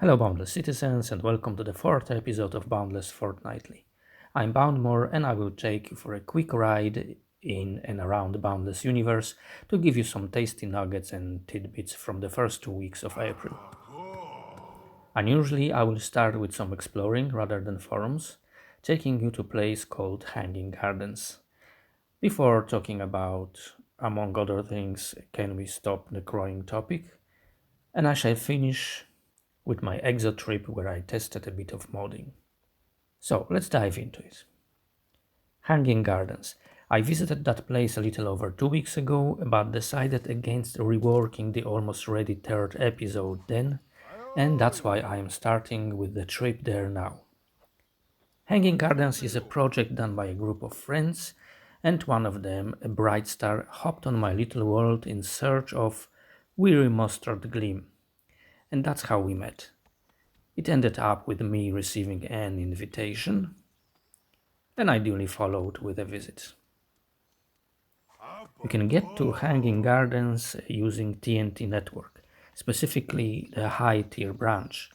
Hello Boundless citizens and welcome to the fourth episode of Boundless Fortnightly. I'm Boundmore and I will take you for a quick ride in and around the Boundless universe to give you some tasty nuggets and tidbits from the first 2 weeks of April. Unusually, I will start with some exploring rather than forums, taking you to a place called Hanging Gardens. Before talking about, among other things, can we stop the growing topic, and I shall finish with my exo trip where I tested a bit of modding. So let's dive into it. Hanging Gardens. I visited that place a little over 2 weeks ago, but decided against reworking the almost ready third episode then, and that's why I am starting with the trip there now. Hanging Gardens is a project done by a group of friends, and one of them, a bright star, hopped on my little world in search of weary mustard gleam. And that's how we met. It ended up with me receiving an invitation, and I duly followed with a visit. You can get to Hanging Gardens using TNT network, specifically the high tier branch,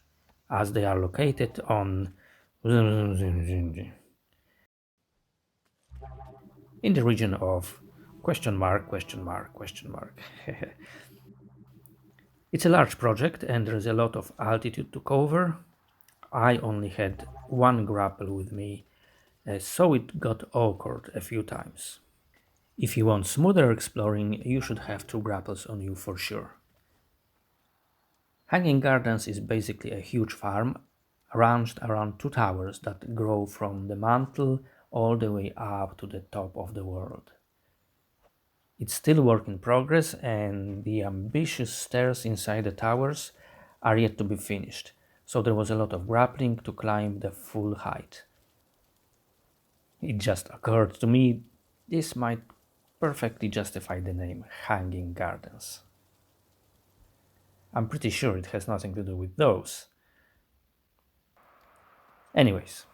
as they are located on in the region of question mark. It's a large project and there is a lot of altitude to cover. I only had one grapple with me, so it got awkward a few times. If you want smoother exploring, you should have two grapples on you for sure. Hanging Gardens is basically a huge farm arranged around two towers that grow from the mantle all the way up to the top of the world. It's still work in progress and the ambitious stairs inside the towers are yet to be finished, so there was a lot of grappling to climb the full height. It just occurred to me this might perfectly justify the name Hanging Gardens. I'm pretty sure it has nothing to do with those. Anyways,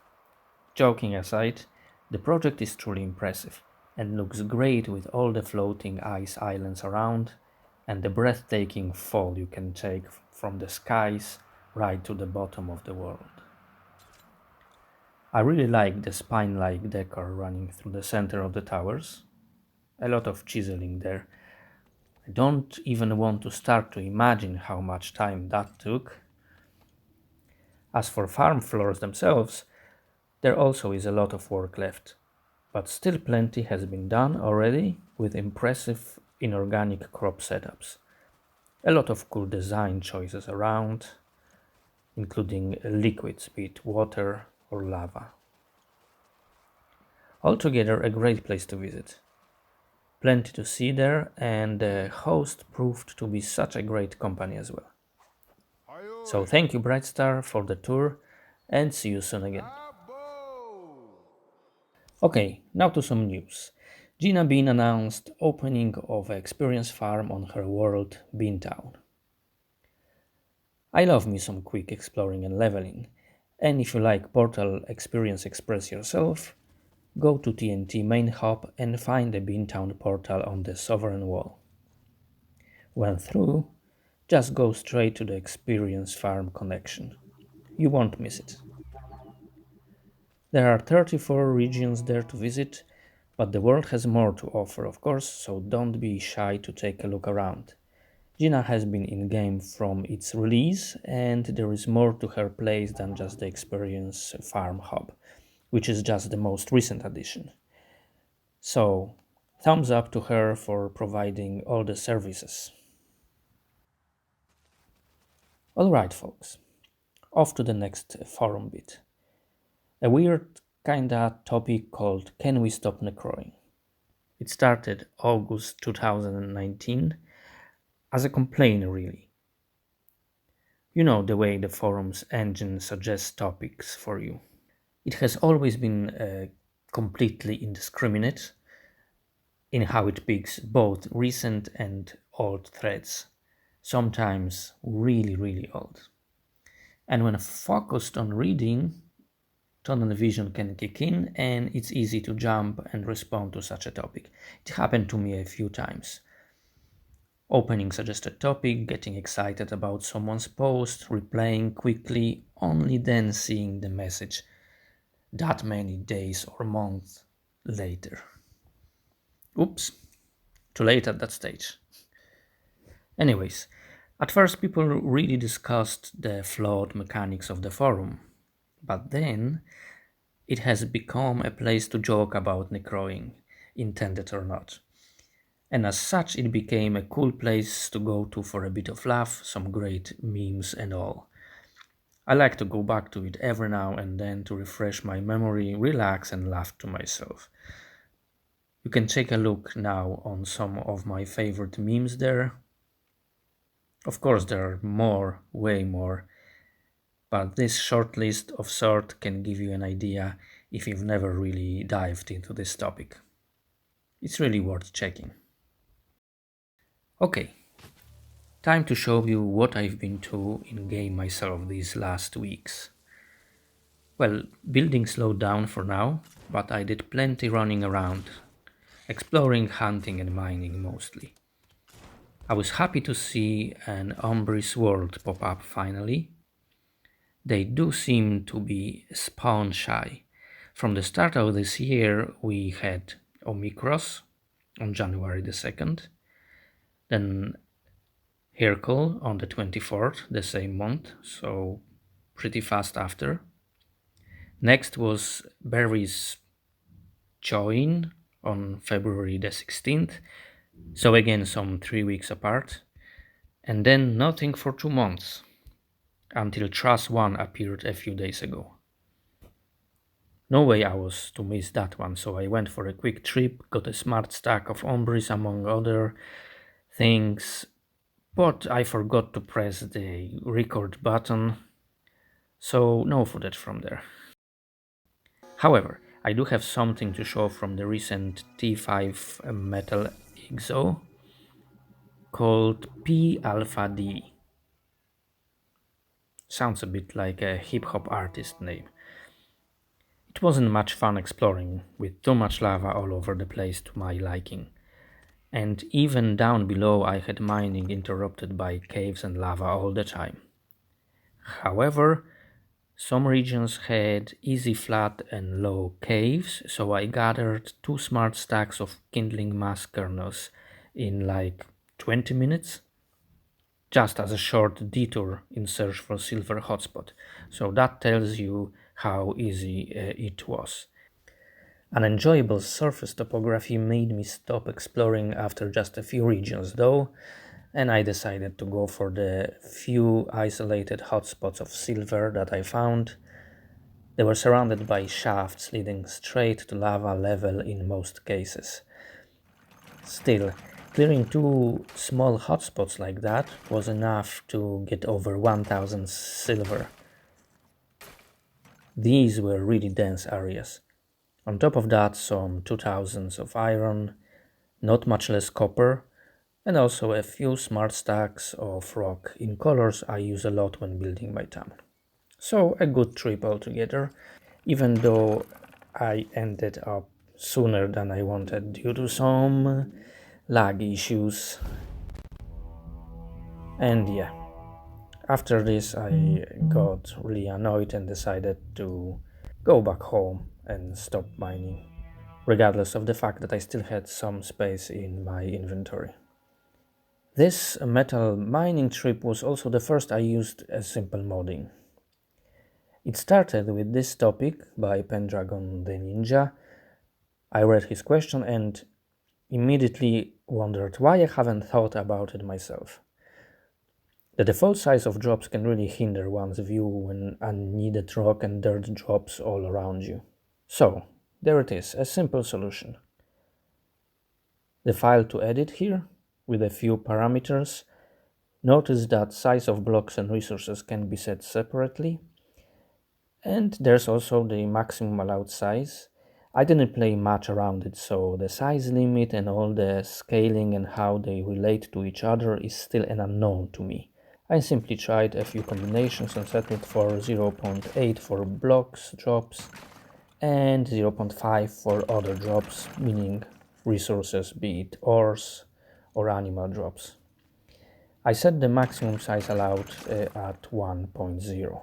joking aside, the project is truly impressive and looks great with all the floating ice islands around and the breathtaking fall you can take from the skies right to the bottom of the world. I really like the spine-like decor running through the center of the towers. A lot of chiseling there. I don't even want to start to imagine how much time that took. As for farm floors themselves, there also is a lot of work left, but still plenty has been done already with impressive inorganic crop setups. A lot of cool design choices around, including liquids, be it water or lava. Altogether a great place to visit. Plenty to see there, and the host proved to be such a great company as well. So thank you Brightstar for the tour and see you soon again. Okay, now to some news. Gina Bean announced opening of an experience farm on her world, Beantown. I love me some quick exploring and leveling, and if you like Portal Experience Express yourself, go to TNT main hub and find the Beantown portal on the Sovereign Wall. When through, just go straight to the Experience Farm connection. You won't miss it. There are 34 regions there to visit, but the world has more to offer, of course, so don't be shy to take a look around. Gina has been in-game from its release, and there is more to her place than just the Experience Farm Hub, which is just the most recent addition. So, thumbs up to her for providing all the services. Alright folks, off to the next forum bit. A weird kinda topic called Can We Stop Necroing? It started August 2019 as a complaint really. You know the way the forums engine suggests topics for you. It has always been completely indiscriminate in how it picks both recent and old threads, sometimes really old. And when focused on reading, tunnel vision can kick in and it's easy to jump and respond to such a topic. It happened to me a few times. Opening suggested topic, getting excited about someone's post, replying quickly, only then seeing the message that many days or months later. Oops, too late at that stage. Anyways, at first people really discussed the flawed mechanics of the forum, but then it has become a place to joke about necroing, intended or not. And as such, it became a cool place to go to for a bit of laugh, some great memes and all. I like to go back to it every now and then to refresh my memory, relax and laugh to myself. You can take a look now on some of my favorite memes there. Of course, there are more, way more, but this short list of sort can give you an idea if you've never really dived into this topic. It's really worth checking. Okay, time to show you what I've been to in game myself these last weeks. Well, building slowed down for now, but I did plenty running around, exploring, hunting and mining mostly. I was happy to see an Umbris world pop up finally. They do seem to be spawn shy. From the start of this year we had Omicros on January the 2nd, then Hercule on the 24th, the same month, so pretty fast after. Next was Berry's Join on February the 16th, so again some 3 weeks apart. And then nothing for 2 months, until Trust 1 appeared a few days ago. No way I was to miss that one, so I went for a quick trip, got a smart stack of Umbris among other things, but I forgot to press the record button, so no footage from there. However, I do have something to show from the recent T5 Metal EXO called P Alpha D. Sounds a bit like a hip-hop artist name. It wasn't much fun exploring, with too much lava all over the place to my liking. And even down below I had mining interrupted by caves and lava all the time. However, some regions had easy flat and low caves, so I gathered 2 smart stacks of kindling mass kernels in like 20 minutes, just as a short detour in search for silver hotspot. So that tells you how easy it was. An enjoyable surface topography made me stop exploring after just a few regions though, and I decided to go for the few isolated hotspots of silver that I found. They were surrounded by shafts leading straight to lava level in most cases. Still, clearing 2 small hotspots like that was enough to get over 1000 silver. These were really dense areas. On top of that, some 2000s of iron, not much less copper, and also a few smart stacks of rock in colors I use a lot when building my town. So a good trip altogether, even though I ended up sooner than I wanted due to some lag issues. And yeah, after this I got really annoyed and decided to go back home and stop mining, regardless of the fact that I still had some space in my inventory. This metal mining trip was also the first I used a simple modding. It started with this topic by Pendragon the Ninja. I read his question and immediately wondered why I haven't thought about it myself. The default size of drops can really hinder one's view when unneeded rock and dirt drops all around you. So, there it is, a simple solution. The file to edit here, with a few parameters. Notice that size of blocks and resources can be set separately. And there's also the maximum allowed size. I didn't play much around it, so the size limit and all the scaling and how they relate to each other is still an unknown to me. I simply tried a few combinations and set it for 0.8 for blocks drops and 0.5 for other drops, meaning resources, be it ores or animal drops. I set the maximum size allowed at 1.0.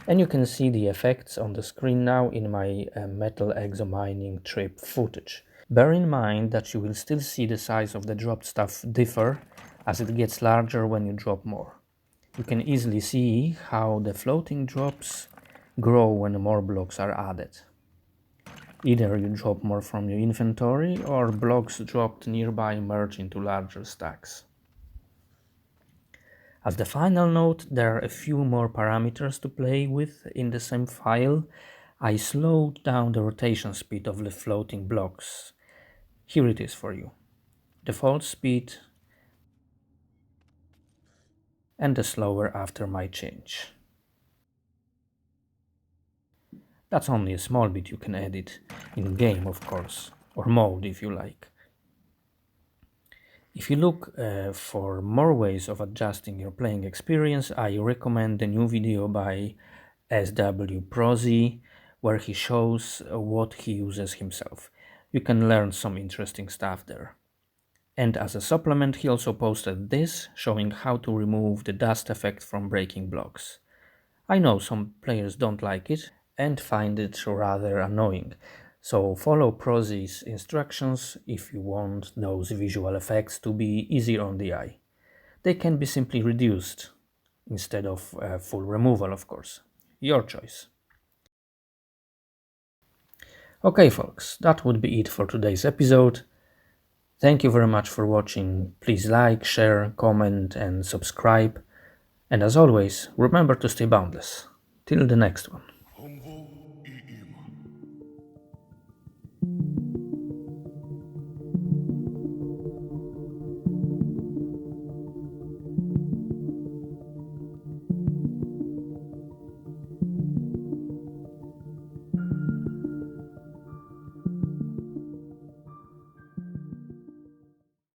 And you can see the effects on the screen now in my metal exomining trip footage. Bear in mind that you will still see the size of the dropped stuff differ as it gets larger when you drop more. You can easily see how the floating drops grow when more blocks are added. Either you drop more from your inventory or blocks dropped nearby merge into larger stacks. As the final note, there are a few more parameters to play with in the same file. I slowed down the rotation speed of the floating blocks. Here it is for you. Default speed and the slower after my change. That's only a small bit you can edit in game, of course, or mode if you like. If you look for more ways of adjusting your playing experience, I recommend the new video by S1E04 where he shows what he uses himself. You can learn some interesting stuff there. And as a supplement, he also posted this, showing how to remove the dust effect from breaking blocks. I know some players don't like it and find it rather annoying, so follow Prozy's instructions if you want those visual effects to be easier on the eye. They can be simply reduced instead of full removal, of course. Your choice. Okay folks, that would be it for today's episode. Thank you very much for watching. Please like, share, comment and subscribe. And as always, remember to stay boundless. Till the next one.